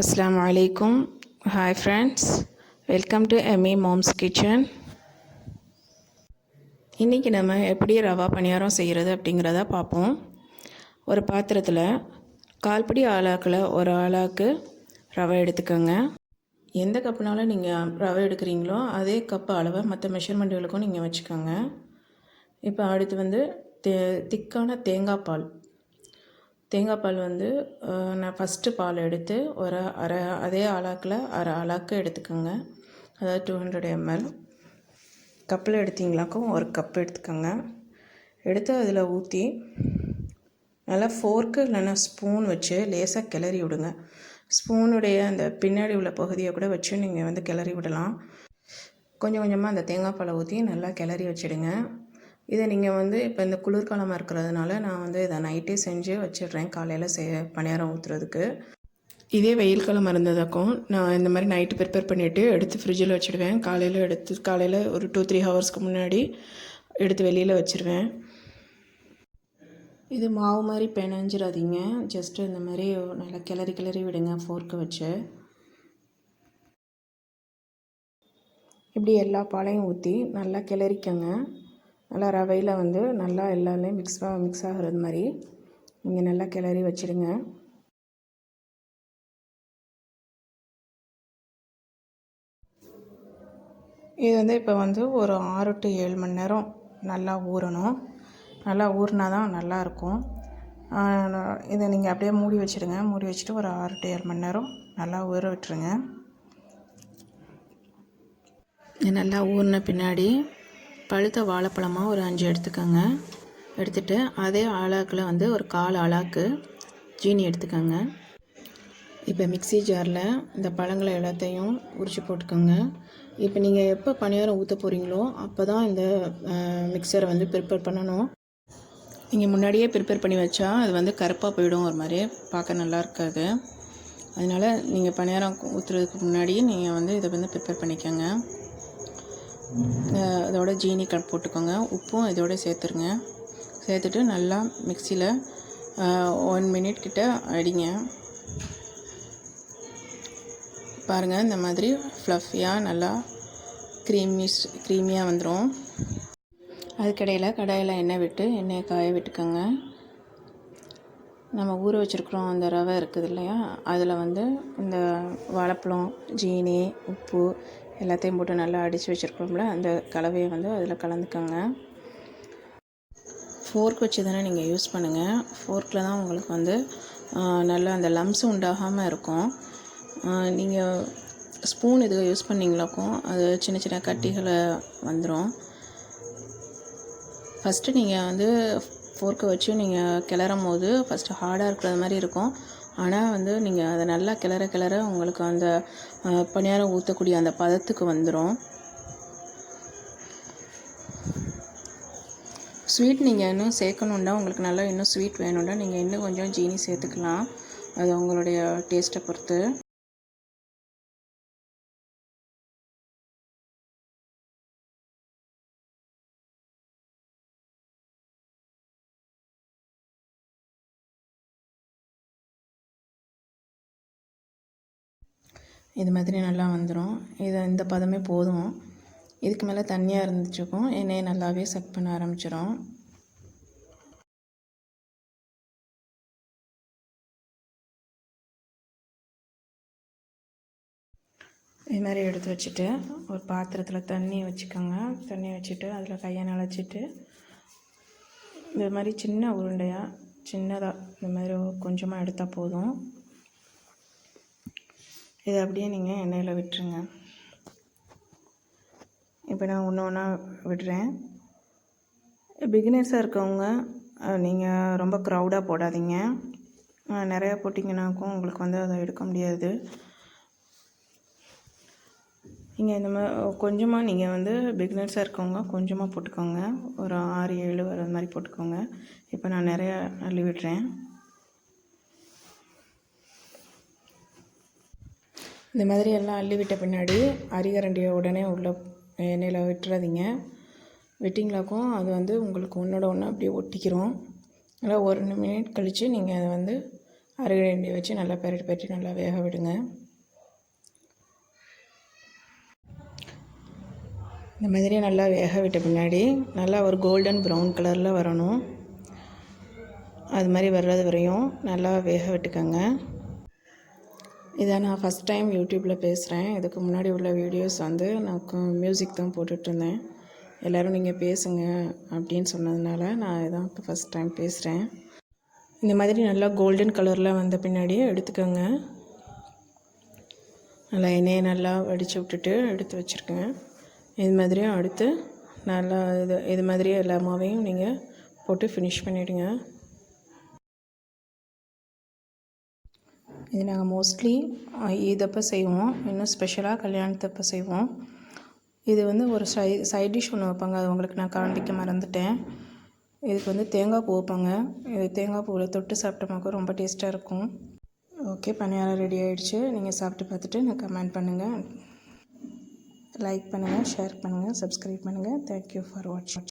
Assalamu alaikum. Hi friends, welcome to Emmy Mom's Kitchen. இன்றைக்கி நம்ம எப்படி ரவா பணியாரம் செய்கிறது அப்படிங்கிறத பார்ப்போம். ஒரு பாத்திரத்தில் கால்படி ஆளாக்கில் ஒரு ஆளாக்கு ரவை எடுத்துக்கோங்க. எந்த கப்புனாலும் நீங்கள் ரவை எடுக்கிறீங்களோ அதே கப்பு அளவை மற்ற மெஷர்மெண்ட்டுகளுக்கும் நீங்கள் வச்சுக்கோங்க. இப்போ அடுத்து வந்து திக்கான தேங்காய் பால் வந்து நான் ஃபஸ்ட்டு பால் எடுத்து ஒரு அதே ஆளாக்கில் அரை ஆளாக்கு எடுத்துக்கோங்க. அதாவது 200 ml. கப்பில் எடுத்திங்களாக்கும் ஒரு கப் எடுத்துக்கோங்க. எடுத்து அதில் ஊற்றி நல்லா ஃபோர்க்கு இல்லைன்னா ஸ்பூன் வச்சு லேசாக கிளறி விடுங்க. ஸ்பூனுடைய அந்த பின்னாடி உள்ள பகுதியை கூட வச்சு நீங்கள் வந்து கிளறி விடலாம். கொஞ்சம் கொஞ்சமாக அந்த தேங்காய் பாலை ஊற்றி நல்லா கிளறி வச்சுடுங்க. இதை நீங்கள் வந்து இப்போ இந்த குளிர்காலமாக இருக்கிறதுனால நான் வந்து இதை நைட்டே செஞ்சு வச்சிடுறேன் காலையில் பணியாரம் ஊற்றுறதுக்கு. இதே வெயில் காலம் இருந்ததாக்கும் நான் இந்த மாதிரி நைட்டு ப்ரிப்பேர் பண்ணிவிட்டு எடுத்து ஃப்ரிட்ஜில் வச்சுடுவேன். காலையில் ஒரு 2-3 ஹவர்ஸ்க்கு முன்னாடி எடுத்து வெளியில் வச்சுருவேன். இது மாவு மாதிரி பிணைஞ்சிடாதீங்க. ஜஸ்ட்டு இந்த மாதிரி நல்லா கிளறி விடுங்க ஃபோர்க்கை வச்சு. இப்படி எல்லா பாலையும் ஊற்றி நல்லா கிளறிக்கங்க. நல்லா ரவையில் வந்து நல்லா எல்லாமே மிக்ஸ் ஆகிறது மாதிரி நீங்கள் நல்லா கிளறி வச்சுடுங்க. இது வந்து இப்போ வந்து ஒரு 6 to 7 மணி நேரம் நல்லா ஊறணும். நல்லா ஊறினா தான் நல்லாயிருக்கும். இதை நீங்கள் அப்படியே மூடி வச்சுடுங்க. மூடி வச்சுட்டு ஒரு 6 to 7 மணி நேரம் நல்லா ஊற விட்டுருங்க. நல்லா ஊறின பின்னாடி பழுத்த வாழைப்பழமாக ஒரு 5 எடுத்துக்கோங்க. எடுத்துகிட்டு அதே ஆளாக்கில் வந்து ஒரு 1/4 ஆளாக்கு ஜீனி எடுத்துக்கோங்க. இப்போ மிக்ஸி ஜாரில் இந்த பழங்களை எல்லாத்தையும் உரித்து போட்டுக்கோங்க. இப்போ நீங்கள் எப்போ பணியாரம் ஊற்ற போகிறீங்களோ அப்போ தான் இந்த மிக்சரை வந்து ப்ரிப்பேர் பண்ணணும். நீங்கள் முன்னாடியே ப்ரிப்பேர் பண்ணி வச்சா அது வந்து கருப்பாக போயிடும், ஒரு மாதிரி பார்க்க நல்லா இருக்காது. அதனால் நீங்கள் பணியாரம் ஊற்றுறதுக்கு முன்னாடியே நீங்கள் வந்து இதை வந்து ப்ரிப்பேர் பண்ணிக்கோங்க. இதோட ஜீனி போட்டுக்கோங்க. உப்பும் இதோட சேர்த்துருங்க. சேர்த்துட்டு நல்லா மிக்சியில் 1 minute கிட்ட அடிங்க. பாருங்கள், இந்த மாதிரி ஃப்ளஃபியாக நல்லா க்ரீமியாக வந்துடும். அதுக்கடையில் கடாயில் எண்ணெயை காய விட்டுக்கோங்க. நம்ம ஊற வச்சுருக்குறோம் அந்த ரவை இருக்குது இல்லையா, அதில் வந்து இந்த வாழைப்பழம், ஜீனி, உப்பு எல்லாத்தையும் போட்டு நல்லா அடித்து வச்சுருக்கோம்ல, அந்த கலவையை வந்து அதில் கலந்துக்கோங்க. ஃபோர்க் வச்சு தானே நீங்கள் யூஸ் பண்ணுங்கள். ஃபோர்க்கில் தான் உங்களுக்கு வந்து நல்லா அந்த லம்ஸ் உண்டாகாமல் இருக்கும். நீங்கள் ஸ்பூன் இது யூஸ் பண்ணிங்களாக்கும் அது சின்ன சின்ன கட்டிகளை வந்துடும். ஃபஸ்ட்டு நீங்கள் வந்து ஃபோர்க்கை வச்சு நீங்கள் கிளறும் போது ஃபஸ்ட்டு ஹார்டாக இருக்கிறது மாதிரி இருக்கும். ஆனால் வந்து நீங்கள் அதை நல்லா கிளற உங்களுக்கு அந்த பணியாரம் ஊற்றக்கூடிய அந்த பதத்துக்கு வந்துடும். ஸ்வீட் நீங்கள் இன்னும் சேர்க்கணுன்னா, உங்களுக்கு நல்லா இன்னும் ஸ்வீட் வேணும்னா நீங்கள் இன்னும் கொஞ்சம் ஜீனி சேர்த்துக்கலாம். அது உங்களுடைய டேஸ்ட்டை பொறுத்து. இது மாதிரி நல்லா வந்துடும். இந்த பதமே போதும். இதுக்கு மேலே தண்ணியாக இருந்துச்சுக்கும் எண்ணெயை நல்லாவே செக் பண்ண ஆரம்பிச்சிடும். இது மாதிரி எடுத்து வச்சுட்டு ஒரு பாத்திரத்தில் தண்ணி வச்சுக்கோங்க. தண்ணி வச்சுட்டு அதில் கையை நனைச்சிட்டு இந்த மாதிரி சின்ன உருண்டையாக சின்னதாக இந்த மாதிரி கொஞ்சமாக எடுத்தால் போதும். இதை அப்படியே நீங்கள் எண்ணெயில் விட்டுருங்க. இப்போ நான் ஒன்றா விடுறேன். பிகினர்ஸாக இருக்கவங்க நீங்கள் ரொம்ப க்ரௌடாக போடாதீங்க. நிறையா போட்டிங்கனாக்கும் உங்களுக்கு வந்து அதை எடுக்க முடியாது. நீங்கள் இந்த மாதிரி கொஞ்சமாக நீங்கள் வந்து பிகினர்ஸாக இருக்கவங்க கொஞ்சமாக போட்டுக்கோங்க. ஒரு 6-7 வர மாதிரி போட்டுக்கோங்க. இப்போ நான் நிறையா அள்ளி விடுறேன். இந்த மாதிரி எல்லாம் அள்ளி விட்ட பின்னாடி அரிகரண்டியை உடனே உள்ள எண்ணெயில் விட்டுறாதீங்க. விட்டிங்களாக்கும் அது வந்து உங்களுக்கு ஒன்றோட ஒன்று அப்படியே ஒட்டிக்கிறோம். நல்லா 1 minute கழித்து நீங்கள் அதை வந்து அரைகண்டி வச்சு நல்லா பெரட்டி நல்லா வேக விடுங்க. இந்த மாதிரி நல்லா வேக விட்ட பின்னாடி நல்லா ஒரு கோல்டன் ப்ரௌன் கலரில் வரணும். அது மாதிரி வர்றது வரையும் நல்லா வேக விட்டுக்கோங்க. இதை நான் ஃபஸ்ட் டைம் யூடியூப்பில் பேசுகிறேன். இதுக்கு முன்னாடி உள்ள வீடியோஸ் வந்து நான் மியூசிக் தான் போட்டுட்ருந்தேன். எல்லோரும் நீங்கள் பேசுங்க அப்படின்னு சொன்னதுனால நான் இதான் இப்போ ஃபஸ்ட் டைம் பேசுகிறேன். இந்த மாதிரி நல்லா கோல்டன் கலரில் வந்த பின்னாடியே எடுத்துக்கோங்க. நல்லா எண்ணெயை நல்லா வடித்து விட்டுட்டு எடுத்து வச்சுருக்கேன். இது மாதிரியும் அடுத்து நல்லா இது மாதிரியே எல்லா மாவையும் நீங்கள் போட்டு ஃபினிஷ் பண்ணிவிடுங்க. இது நாங்கள் மோஸ்ட்லி இதப்போ செய்வோம், இன்னும் ஸ்பெஷலாக கல்யாணத்தப்போ செய்வோம். இது வந்து ஒரு சைட் டிஷ் ஒன்று வைப்பாங்க, அது உங்களுக்கு நான் காண்பிக்க மறந்துட்டேன். இதுக்கு வந்து தேங்காய் பூ வைப்பாங்க. இது தேங்காய் பூவில் தொட்டு சாப்பிட்டோம்னாக்கா ரொம்ப டேஸ்ட்டாக இருக்கும். ஓகே, பணியாரம் ரெடி ஆகிடுச்சு. நீங்கள் சாப்பிட்டு பார்த்துட்டு எனக்கு கமெண்ட் பண்ணுங்கள், லைக் பண்ணுங்கள், ஷேர் பண்ணுங்கள், சப்ஸ்கிரைப் பண்ணுங்கள். தேங்க்யூ ஃபார் வாட்சிங்.